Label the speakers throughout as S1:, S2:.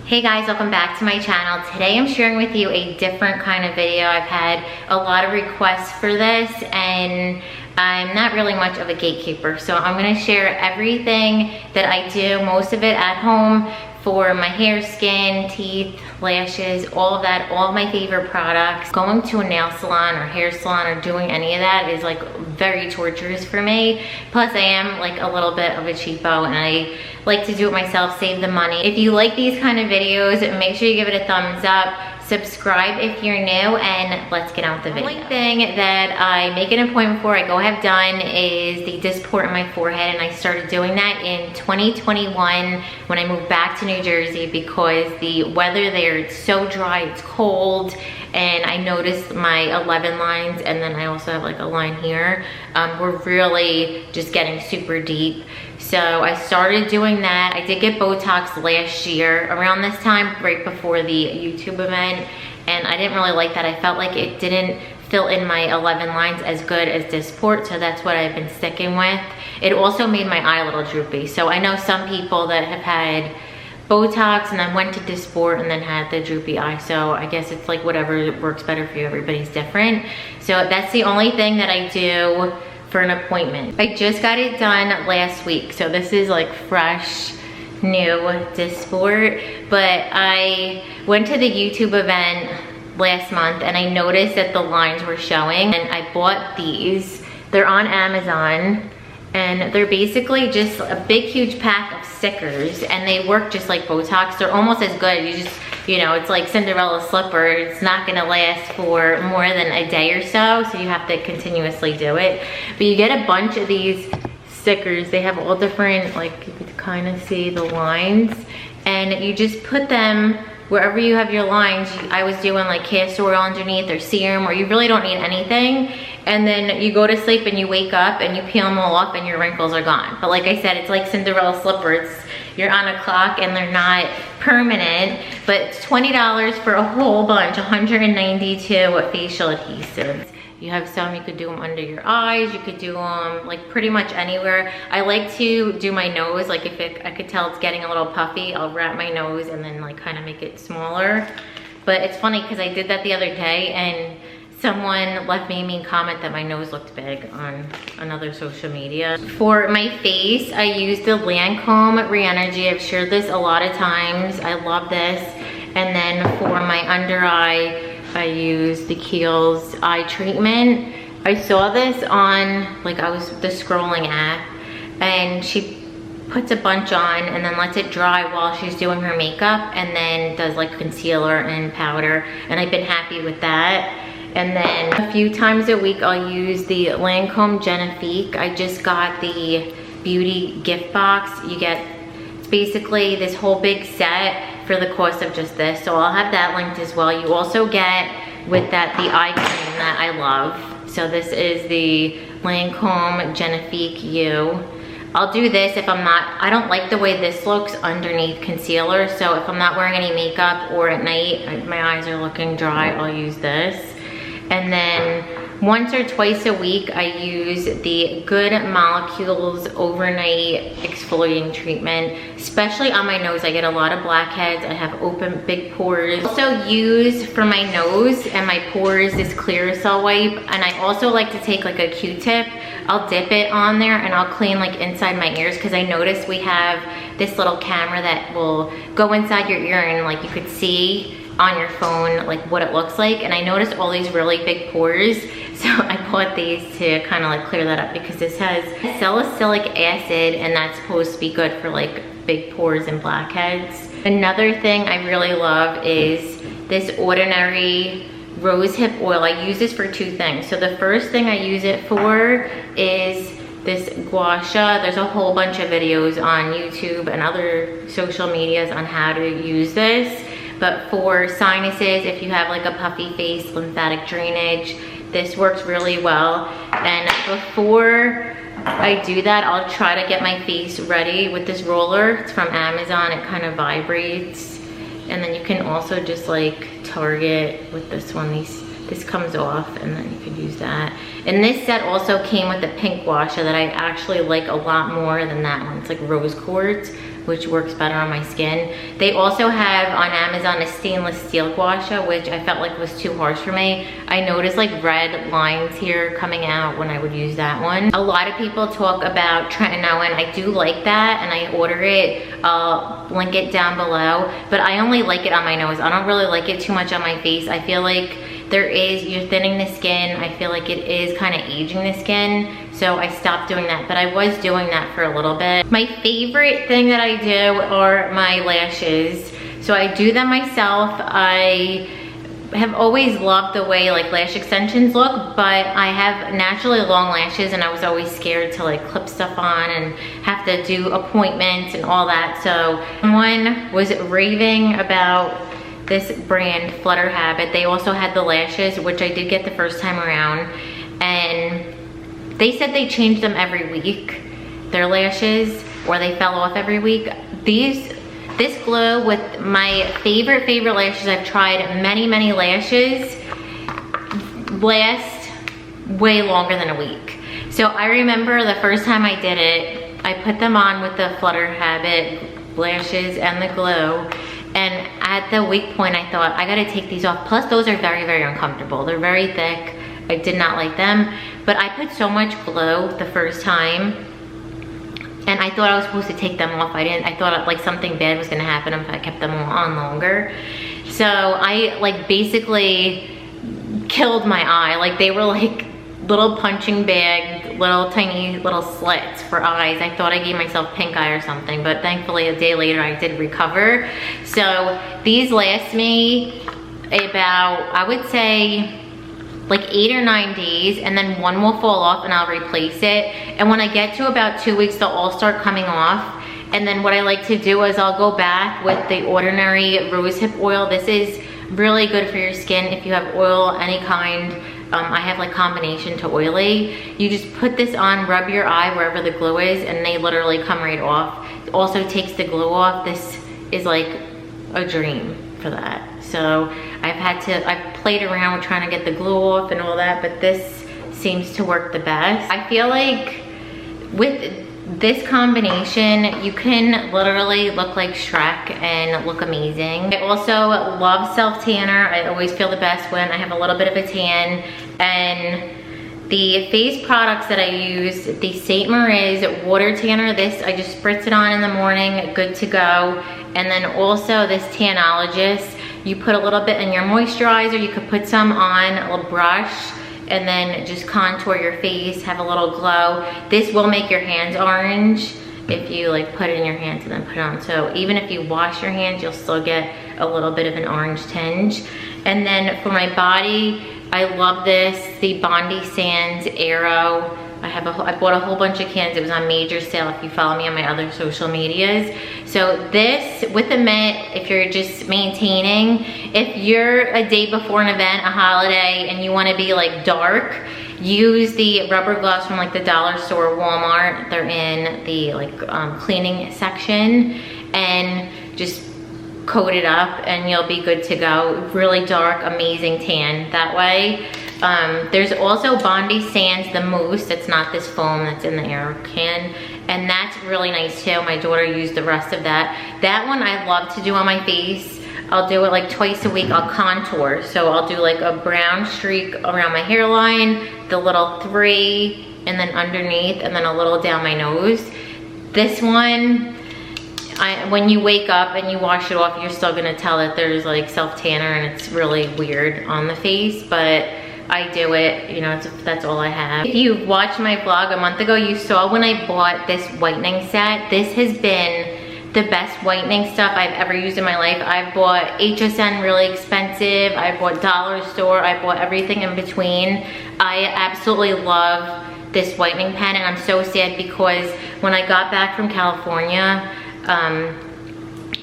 S1: Hey guys, welcome back to my channel. Today I'm sharing with you a different kind of video. I've had a lot of requests for this and I'm not really much of a gatekeeper. So I'm gonna share everything that I do, most of it at home, for my hair, skin, teeth, lashes, all of that, all of my favorite products. Going to a nail salon or hair salon or doing any of that is like very torturous for me. Plus I am like a little bit of a cheapo and I like to do it myself, save the money. If you like these kind of videos, make sure you give it a thumbs up. Subscribe if you're new, and let's get on with the video. The only thing that I make an appointment for, I go have done, is the disc port in my forehead, and I started doing that in 2021 when I moved back to New Jersey because the weather there, it's so dry, it's cold, and I noticed my 11 lines, and then I also have like a line here, were really just getting super deep. So I started doing that. I did get Botox last year around this time, right before the YouTube event, and I didn't really like that. I felt like it didn't fill in my 11 lines as good as disc port, so that's what I've been sticking with. It also made my eye a little droopy. So I know some people that have had Botox and then went to disc port and then had the droopy eye. So I guess it's like whatever works better for you, everybody's different. So that's the only thing that I do for an appointment. I just got it done last week, so this is like fresh, new disc port. But I went to the YouTube event last month and I noticed that the lines were showing, and I bought these. They're on Amazon, and they're basically just a big huge pack of stickers, and they work just like Botox. They're almost as good. You just, you know, it's like Cinderella slipper. It's not gonna last for more than a day or so you have to continuously do it. But you get a bunch of these stickers. They have all different, like you could kind of see the lines, and you just put them wherever you have your lines. I was doing like castor oil underneath or serum, or you really don't need anything. And then you go to sleep and you wake up and you peel them all up and your wrinkles are gone. But like I said, it's like Cinderella slippers. You're on a clock and they're not permanent, but it's $20 for a whole bunch, 192 facial adhesives. You have some, you could do them under your eyes, you could do them like pretty much anywhere. I like to do my nose, like if I could tell it's getting a little puffy, I'll wrap my nose and then like kind of make it smaller. But it's funny because I did that the other day and someone left me a mean comment that my nose looked big on another social media. For my face, I use the Lancome Re-Energy. I've shared this a lot of times. I love this. And then for my under eye, I use the Kiehl's eye treatment. I saw this on, like I was the scrolling app, and she puts a bunch on and then lets it dry while she's doing her makeup, and then does like concealer and powder, and I've been happy with that. And then a few times a week I'll use the Lancome Genifique. I just got the beauty gift box. You get, it's basically this whole big set for the cost of just this. So I'll have that linked as well. You also get with that the eye cream that I love. So this is the Lancome Genifique U. I'll do this if I'm not, I don't like the way this looks underneath concealer. So if I'm not wearing any makeup or at night, my eyes are looking dry, I'll use this. And then once or twice a week, I use the Good Molecules Overnight Exfoliating Treatment, especially on my nose. I get a lot of blackheads. I have open big pores. Also use for my nose and my pores this Clearasil wipe. And I also like to take like a Q-tip. I'll dip it on there and I'll clean like inside my ears, because I noticed we have this little camera that will go inside your ear and like you could see on your phone like what it looks like. And I noticed all these really big pores, so I bought these to kind of like clear that up, because this has salicylic acid and that's supposed to be good for like big pores and blackheads. Another thing I really love is this Ordinary rosehip oil. I use this for two things. So the first thing I use it for is this gua sha. There's a whole bunch of videos on YouTube and other social medias on how to use this. But for sinuses, if you have like a puffy face, lymphatic drainage, this works really well. And before I do that, I'll try to get my face ready with this roller. It's from Amazon, it kind of vibrates. And then you can also just like target with this one. This comes off and then you could use that. And this set also came with the pink gua sha that I actually like a lot more than that one. It's like rose quartz, which works better on my skin. They also have on Amazon a stainless steel gua sha, which I felt like was too harsh for me. I noticed like red lines here coming out when I would use that one. A lot of people talk about tretinoin. I do like that, and I order it. I'll link it down below, but I only like it on my nose. I don't really like it too much on my face. I feel like you're thinning the skin. I feel like it is kind of aging the skin. So I stopped doing that, but I was doing that for a little bit. My favorite thing that I do are my lashes. So I do them myself. I have always loved the way like lash extensions look, but I have naturally long lashes, and I was always scared to like clip stuff on and have to do appointments and all that. So someone was raving about this brand, Flutter Habit. They also had the lashes, which I did get the first time around, and they said they changed them every week, their lashes, or they fell off every week. This glue with my favorite lashes, I've tried many lashes, last way longer than a week. So I remember the first time I did it, I put them on with the Flutter Habit lashes and the glue, and at the week point I thought, I gotta take these off. Plus those are very uncomfortable. They're very thick. I did not like them, but I put so much glue the first time, and I thought I was supposed to take them off. I thought like something bad was gonna happen if I kept them on longer. So I like basically killed my eye. Like they were like little punching bag, little tiny little slits for eyes. I thought I gave myself pink eye or something, but thankfully a day later I did recover. So these last me about, I would say, like 8 or 9 days, and then one will fall off and I'll replace it. And when I get to about 2 weeks, they'll all start coming off. And then what I like to do is I'll go back with the Ordinary Rosehip oil. This is really good for your skin if you have oil any kind. I have like combination to oily. You just put this on, rub your eye wherever the glue is, and they literally come right off. It also takes the glue off. This is like a dream for that. So I've played around with trying to get the glue off and all that, but this seems to work the best. I feel like with this combination, you can literally look like Shrek and look amazing. I also love self-tanner. I always feel the best when I have a little bit of a tan. And the face products that I use, the St. Moriz water tanner, this I just spritz it on in the morning, good to go. And then also this Tanologist, you put a little bit in your moisturizer, you could put some on a little brush, and then just contour your face, have a little glow. This will make your hands orange if you like put it in your hands and then put it on. So even if you wash your hands, you'll still get a little bit of an orange tinge. And then for my body, I love this, the Bondi Sands Aero. I bought a whole bunch of cans. It was on major sale if you follow me on my other social medias. So this, with the mitt, if you're just maintaining, if you're a day before an event, a holiday, and you want to be like dark, use the rubber gloves from like the dollar store, Walmart. They're in the like cleaning section, and just coat it up and you'll be good to go. Really dark, amazing tan that way. There's also Bondi Sands, the mousse. It's not this foam that's in the air can, and that's really nice too. My daughter used the rest of that. That one I love to do on my face. I'll do it like twice a week. I'll contour, so I'll do like a brown streak around my hairline, the little 3, and then underneath, and then a little down my nose. This one, when you wake up and you wash it off, you're still gonna tell that there's like self-tanner, and it's really weird on the face, but I do it, you know, that's all I have. If you watched my vlog a month ago, you saw when I bought this whitening set. This has been the best whitening stuff I've ever used in my life. I've bought HSN really expensive. I bought dollar store. I bought everything in between. I absolutely love this whitening pen, and I'm so sad because when I got back from California,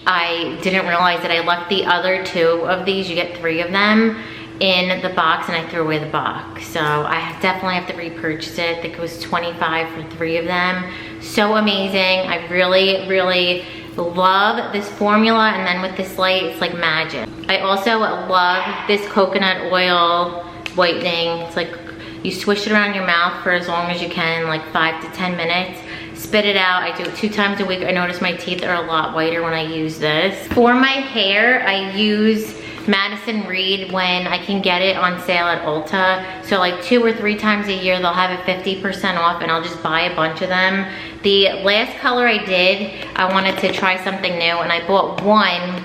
S1: I didn't realize that I left the other 2 of these. You get 3 of them in the box, and I threw away the box. So I definitely have to repurchase it. I think it was $25 for 3 of them. So amazing. I really love this formula, and then with this light, it's like magic. I also love this coconut oil whitening. It's like you swish it around your mouth for as long as you can, like 5 to 10 minutes. spit it out. I do it 2 times a week. I notice my teeth are a lot whiter when I use this. For my hair, I use Madison Reed when I can get it on sale at Ulta. So like 2 or 3 times a year, they'll have it 50% off, and I'll just buy a bunch of them. The last color I did, I wanted to try something new, and I bought one.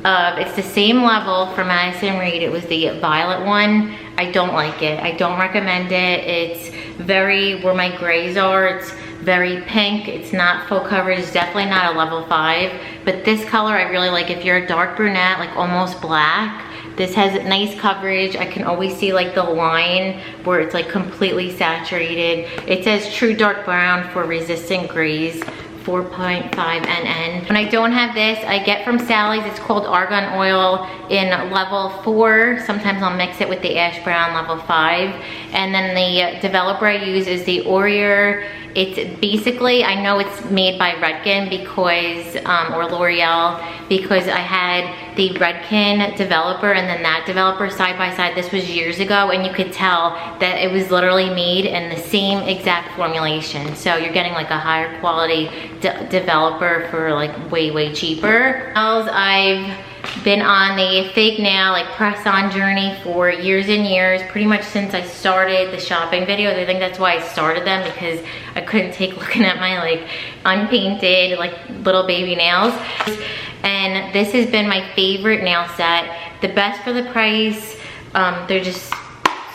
S1: It's the same level from Madison Reed. It was the violet one. I don't like it. I don't recommend it. It's very, where my grays are, it's very pink. It's not full coverage. It's definitely not a level 5. But this color I really like. If you're a dark brunette, like almost black, this has nice coverage. I can always see like the line where it's like completely saturated. It says true dark brown for resistant grays. 4.5 NN. When I don't have this, I get from Sally's, it's called Argan Oil in level 4. Sometimes I'll mix it with the Ash Brown level 5. And then the developer I use is the Orier. It's basically, I know it's made by Redken because, or L'Oreal, because I had the Redken developer and then that developer side by side. This was years ago, and you could tell that it was literally made in the same exact formulation. So you're getting like a higher quality developer for like way cheaper. I've been on the fake nail like press-on journey for years and years, pretty much since I started the shopping videos. I think that's why I started them, because I couldn't take looking at my like unpainted like little baby nails. And this has been my favorite nail set. The best for the price. They're just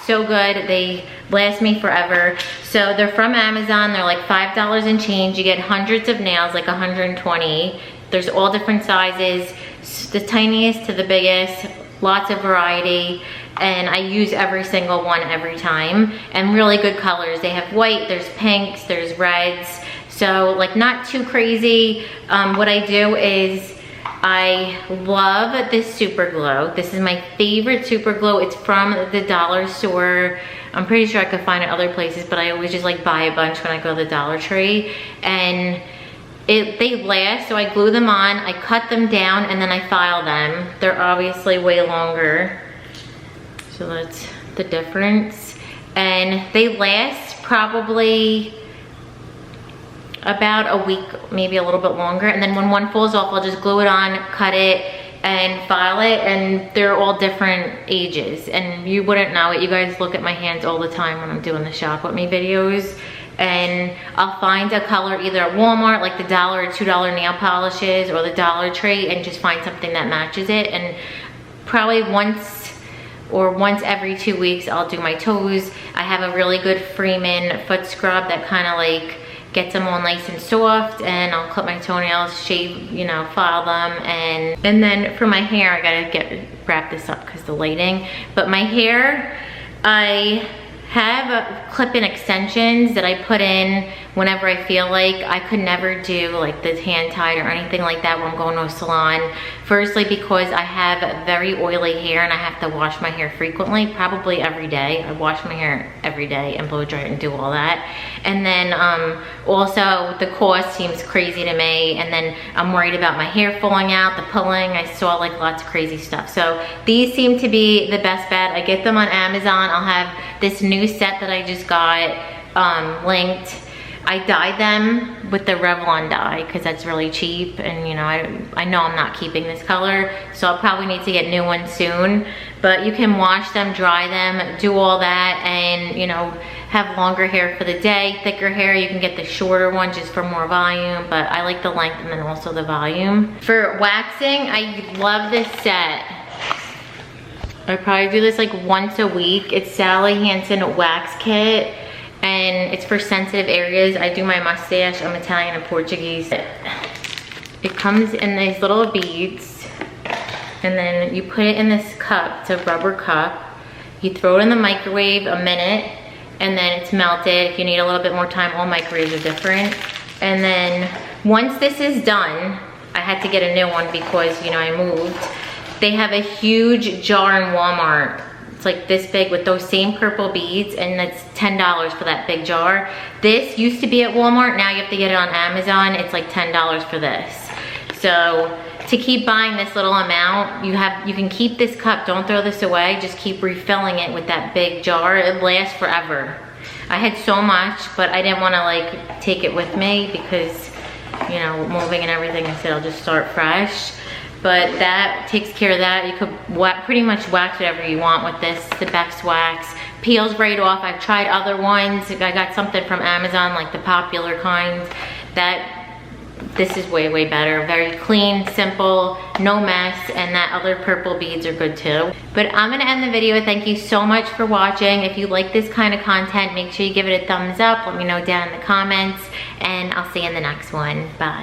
S1: so good. They last me forever. So they're from Amazon. They're like $5 and change. You get hundreds of nails, like 120. There's all different sizes, the tiniest to the biggest, lots of variety, and I use every single one every time, and really good colors. They have white, there's pinks, there's reds, so like not too crazy. What I do is I love this Super Glow. This is my favorite Super Glow. It's from the dollar store. I'm pretty sure I could find it other places, but I always just like buy a bunch when I go to the Dollar Tree. And they last, so I glue them on, I cut them down, and then I file them. They're obviously way longer, so that's the difference. And they last probably about a week, maybe a little bit longer. And then when one falls off, I'll just glue it on, cut it, and file it. And they're all different ages, and you wouldn't know it. You guys look at my hands all the time when I'm doing the shop with me videos. And I'll find a color either at Walmart, like the $1 or $2 nail polishes, or the Dollar Tree, and just find something that matches it. And probably once every 2 weeks, I'll do my toes. I have a really good Freeman foot scrub that kind of like gets them all nice and soft, and I'll clip my toenails, shave, you know, file them. And then for my hair, I gotta wrap this up because the lighting. But my hair, I have clip-in extensions that I put in whenever I feel like. I could never do like the hand tied or anything like that when I'm going to a salon. Firstly, because I have very oily hair and I have to wash my hair frequently, probably every day. I wash my hair every day and blow dry it and do all that. And then also the cost seems crazy to me, and then I'm worried about my hair falling out, the pulling. I saw like lots of crazy stuff. So these seem to be the best bet. I get them on Amazon. I'll have this new set that I just got linked. I dyed them with the Revlon dye because that's really cheap, and you know, I know I'm not keeping this color, so I'll probably need to get new ones soon. But you can wash them, dry them, do all that, and you know, have longer hair for the day. Thicker hair, you can get the shorter one just for more volume, but I like the length and then also the volume. For waxing, I love this set. I probably do this like once a week. It's Sally Hansen Wax Kit, and it's for sensitive areas. I do my mustache. I'm Italian and Portuguese. It comes in these little beads, and then you put it in this cup. It's a rubber cup. You throw it in the microwave a minute, and then it's melted. If you need a little bit more time, all microwaves are different. And then once this is done, I had to get a new one because, you know, I moved. They have a huge jar in Walmart. It's like this big with those same purple beads, and that's $10 for that big jar. This used to be at Walmart. Now you have to get it on Amazon. It's like $10 for this. So to keep buying this little amount, you can keep this cup. Don't throw this away. Just keep refilling it with that big jar. It lasts forever. I had so much, but I didn't want to like take it with me because, you know, moving and everything. I said I'll just start fresh. But that takes care of that. You could pretty much wax whatever you want with this. The Bex Wax peels right off. I've tried other ones. I got something from Amazon, like the popular kind. This is way, way better. Very clean, simple, no mess, and that other purple beads are good too. But I'm gonna end the video. Thank you so much for watching. If you like this kind of content, make sure you give it a thumbs up. Let me know down in the comments, and I'll see you in the next one. Bye.